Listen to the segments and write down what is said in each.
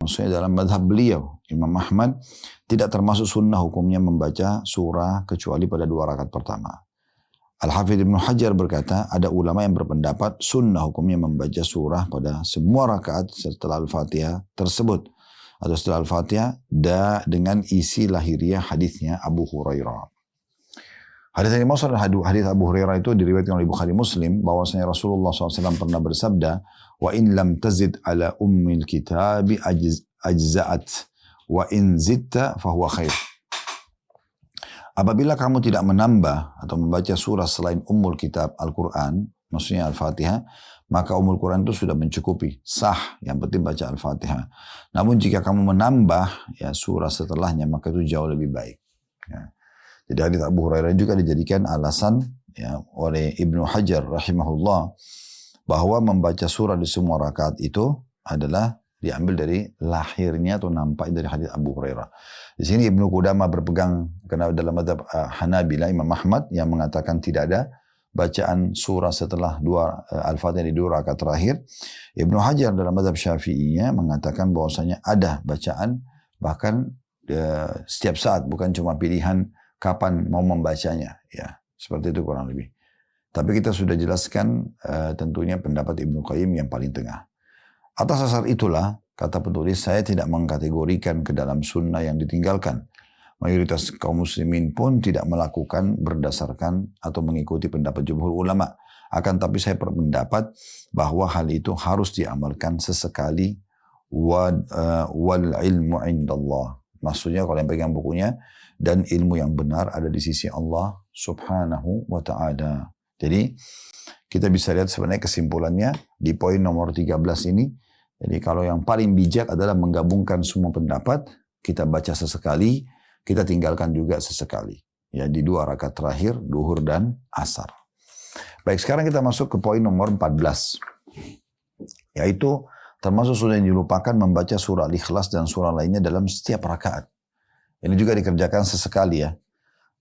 Maksudnya dalam madhab beliau, Imam Ahmad, tidak termasuk sunnah hukumnya membaca surah kecuali pada 2 rakaat pertama. Al-Hafidh Ibnu Hajar berkata, ada ulama yang berpendapat sunnah hukumnya membaca surah pada semua rakaat setelah Al-Fatihah tersebut. Atau setelah Al-Fatihah dengan isi lahiriah hadisnya Abu Hurairah. Hadis yang dimaksud hadis Abu Hurairah itu diriwayatkan oleh Bukhari Muslim bahwasanya Rasulullah SAW pernah bersabda, wa in lam tazid ala ummil kitabi ajza'at wa in zidta fahuwa khair. Apabila kamu tidak menambah atau membaca surah selain Ummul Kitab Al-Quran, maksudnya Al-Fatihah, maka Ummul Quran itu sudah mencukupi, sah, yang penting baca Al-Fatihah. Namun jika kamu menambah ya surah setelahnya, maka itu jauh lebih baik. Ya. Jadi hadits Abu Hurairah juga dijadikan alasan ya, oleh Ibnu Hajar rahimahullah bahwa membaca surah di semua rakaat itu adalah diambil dari lahirnya atau nampak dari hadits Abu Hurairah. Di sini Ibnu Qudamah berpegang karena dalam madzhab Hanabila Imam Ahmad yang mengatakan tidak ada bacaan surah setelah Al-Fatihah di 2 rakaat terakhir. Ibnu Hajar dalam madzhab Syafi'iynya mengatakan bahwasanya ada bacaan bahkan setiap saat, bukan cuma pilihan kapan mau membacanya, ya seperti itu kurang lebih. Tapi kita sudah jelaskan tentunya pendapat Ibnu Qayyim yang paling tengah. Atas dasar itulah, kata penulis, saya tidak mengkategorikan ke dalam sunnah yang ditinggalkan. Mayoritas kaum muslimin pun tidak melakukan berdasarkan atau mengikuti pendapat jumhur ulama. Akan tapi saya berpendapat bahwa hal itu harus diamalkan sesekali wal ilmu indallah. Maksudnya kalau yang pegang bukunya, dan ilmu yang benar ada di sisi Allah subhanahu wa ta'ala. Jadi kita bisa lihat sebenarnya kesimpulannya di poin nomor 13 ini. Jadi kalau yang paling bijak adalah menggabungkan semua pendapat, kita baca sesekali, kita tinggalkan juga sesekali. Ya di 2 rakaat terakhir, duhur dan asar. Baik, sekarang kita masuk ke poin nomor 14. Yaitu termasuk sudah dilupakan membaca surah Al-Ikhlas dan surah lainnya dalam setiap rakaat. Ini juga dikerjakan sesekali ya.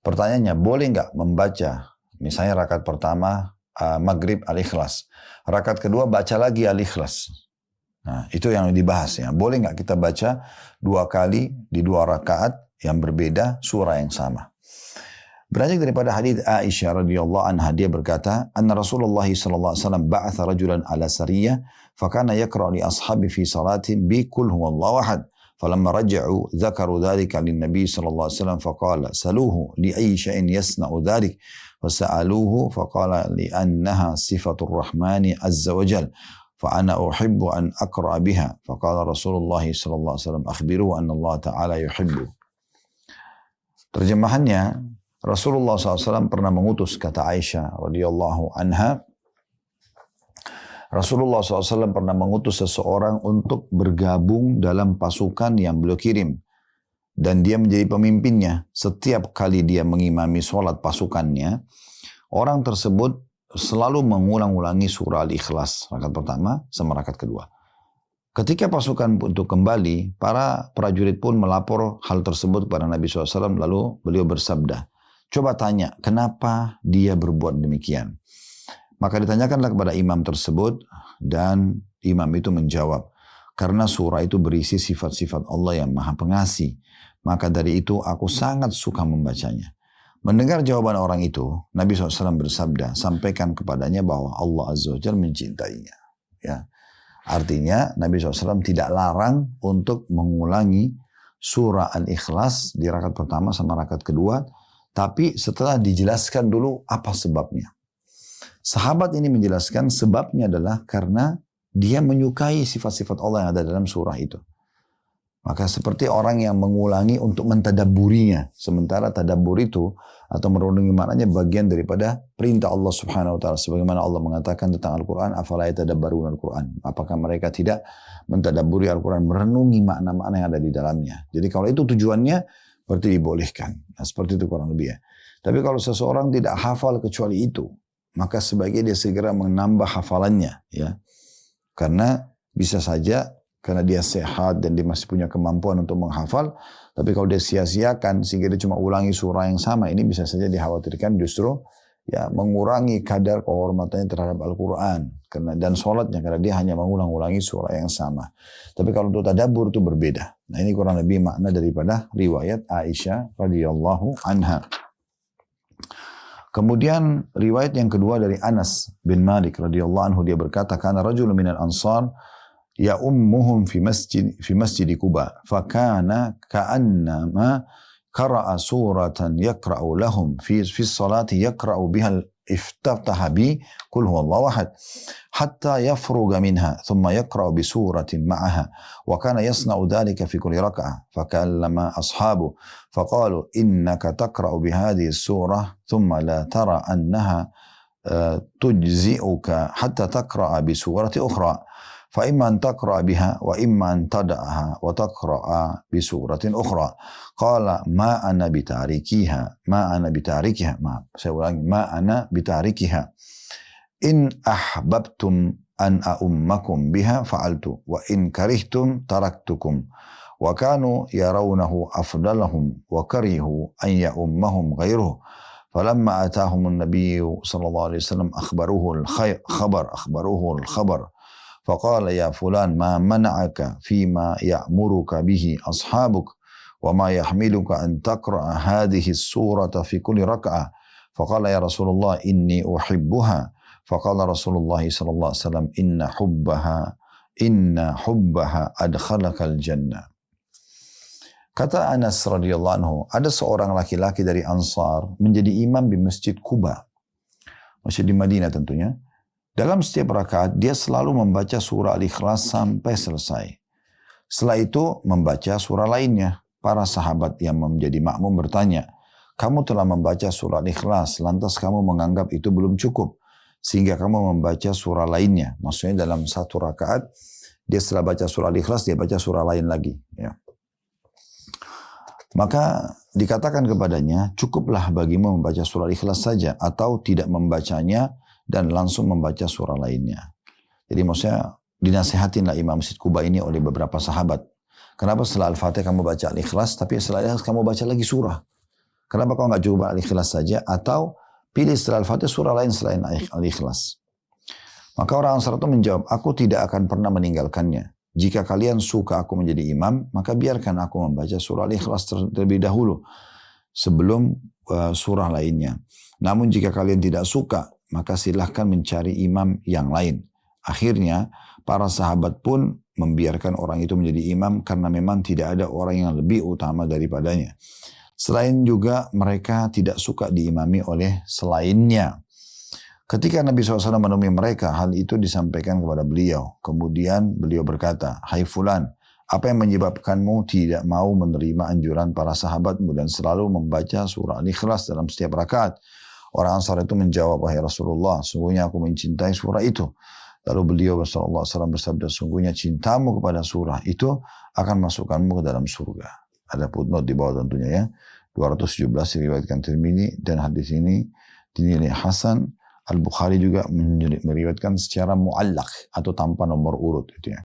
Pertanyaannya, boleh nggak membaca misalnya rakaat pertama Maghrib Al-Ikhlas. Rakaat kedua baca lagi Al-Ikhlas. Nah, itu yang dibahas ya. Boleh nggak kita baca 2 kali di 2 rakaat yang berbeda surah yang sama. Beranjak daripada hadits Aisyah radhiyallahu anha, dia berkata, anna Rasulullah sallallahu alaihi wasallam ba'atha rajulan ala sariyah fakana yaqra li ashabi fi salatin bi qul huwallahu ahad. فلما رجعوا ذكروا ذلك للنبي صلى الله عليه وسلم فقال سألوه لأي شيء يصنع ذلك فسألوه فقال لأنها صفة الرحمن عز وجل فأنا أحب أن أقرأ بها فقال رسول الله صلى الله عليه وسلم أخبروه أن الله تعالى يحبه. Terjemahannya, Rasulullah SAW pernah mengutus, kata Aisyah radhiyallahu anha, Rasulullah SAW pernah mengutus seseorang untuk bergabung dalam pasukan yang beliau kirim. Dan dia menjadi pemimpinnya. Setiap kali dia mengimami sholat pasukannya, orang tersebut selalu mengulang-ulangi surah Al-Ikhlas. Rakaat pertama sama rakaat kedua. Ketika pasukan untuk kembali, para prajurit pun melapor hal tersebut kepada Nabi SAW. Lalu beliau bersabda, coba tanya, kenapa dia berbuat demikian? Maka ditanyakanlah kepada imam tersebut dan imam itu menjawab, karena surah itu berisi sifat-sifat Allah yang maha pengasih. Maka dari itu aku sangat suka membacanya. Mendengar jawaban orang itu, Nabi SAW bersabda, sampaikan kepadanya bahwa Allah Azza wa Jalla mencintainya. Ya. Artinya Nabi SAW tidak larang untuk mengulangi surah Al-Ikhlas di rakaat pertama sama rakaat kedua, tapi setelah dijelaskan dulu apa sebabnya. Sahabat ini menjelaskan sebabnya adalah karena dia menyukai sifat-sifat Allah yang ada dalam surah itu. Maka seperti orang yang mengulangi untuk mentadabburinya. Sementara tadabbur itu atau merenungi maknanya bagian daripada perintah Allah Subhanahu wa taala. Sebagaimana Allah mengatakan tentang Al-Qur'an, afala yatadabbaruna Al-Qur'an? Apakah mereka tidak mentadabburi Al-Qur'an, merenungi makna-makna yang ada di dalamnya? Jadi kalau itu tujuannya berarti dibolehkan. Nah, seperti itu kurang lebih ya. Tapi kalau seseorang tidak hafal kecuali itu, maka sebaiknya dia segera menambah hafalannya ya. Karena bisa saja karena dia sehat dan dia masih punya kemampuan untuk menghafal, tapi kalau dia sia-siakan sehingga dia cuma ulangi surah yang sama, ini bisa saja dikhawatirkan justru ya mengurangi kadar kehormatannya terhadap Al-Quran dan sholatnya karena dia hanya mengulang-ulangi surah yang sama. Tapi kalau untuk tadabbur itu berbeda. Nah ini kurang lebih makna daripada riwayat Aisyah radhiyallahu anha. Kemudian riwayat yang kedua dari Anas bin Malik radhiyallahu anhu, dia berkata, kana rajulun minal ansar ya ummuhum fi masjid Quba fakana ka'annama qara'a suratan yaqra'u lahum fi salati yaqra'u biha iftataha bi qul huwallahu ahad hatta yafruga minha thumma yaqra'u bi suratin ma'aha wa kana yasna'u dhalika fi kulli rak'ah fakallama ashabu faqalu innaka taqra'u bi hadhihi surah thumma la tara annaha tujzi'uka hatta taqra'a bi surati ukhra فإما أن تقرأ بها وإما أن تدعها وتقرأ بسورة أخرى قال ما أنا بتاركها إن أحببتم أن أؤمكم بها فعلت وإن كرهتم تركتكم وكانوا يرونه أفضلهم وكرهوا أن يؤمهم غيره فلما أتاهم النبي صلى الله عليه وسلم أخبروه الخبر فقال يا فلان ما منعك فيما يأمرك به أصحابك وما يحملك أن تقرأ هذه السورة في كل ركعة فقال يا رسول الله إني أحبها فقال رسول الله صلى الله عليه وسلم إن حبها أدخلك الجنة. Kata Anas radhiyallahu anhu, ada seorang laki-laki dari Ansar menjadi imam di Masjid Quba, masjid di Madinah tentunya. Dalam setiap rakaat dia selalu membaca surah Al-Ikhlas sampai selesai. Setelah itu membaca surah lainnya. Para sahabat yang menjadi makmum bertanya, kamu telah membaca surah Al-Ikhlas, lantas kamu menganggap itu belum cukup, sehingga kamu membaca surah lainnya. Maksudnya dalam satu rakaat, dia setelah baca surah Al-Ikhlas, dia baca surah lain lagi. Ya. Maka dikatakan kepadanya, cukuplah bagimu membaca surah Al-Ikhlas saja, atau tidak membacanya, dan langsung membaca surah lainnya. Jadi maksudnya dinasihatinlah Imam Masjid Quba ini oleh beberapa sahabat. Kenapa setelah Al-Fatihah kamu baca Al-Ikhlas, tapi setelah Al-Ikhlas kamu baca lagi surah? Kenapa kau nggak coba Al-Ikhlas saja, atau pilih setelah Al-Fatihah surah lain selain Al-Ikhlas? Maka orang Ansar itu menjawab, aku tidak akan pernah meninggalkannya. Jika kalian suka aku menjadi imam, maka biarkan aku membaca surah Al-Ikhlas terlebih dahulu sebelum surah lainnya. Namun jika kalian tidak suka, maka silahkan mencari imam yang lain. Akhirnya para sahabat pun membiarkan orang itu menjadi imam karena memang tidak ada orang yang lebih utama daripadanya. Selain juga mereka tidak suka diimami oleh selainnya. Ketika Nabi SAW menemui mereka, hal itu disampaikan kepada beliau. Kemudian beliau berkata, hai fulan, apa yang menyebabkanmu tidak mau menerima anjuran para sahabatmu dan selalu membaca surah Al-Ikhlas dalam setiap rakaat? Orang Ansar itu menjawab, wahai Rasulullah, sungguhnya aku mencintai surah itu. Lalu beliau sallallahu alaihi wasallam bersabda, sungguhnya cintamu kepada surah itu akan masukkanmu ke dalam surga. Ada footnote di bawah tentunya ya. 217 diriwayatkan Tirmidzi dan hadis ini dinilai hasan. Al-Bukhari juga meriwayatkan secara muallaq atau tanpa nomor urut itu ya.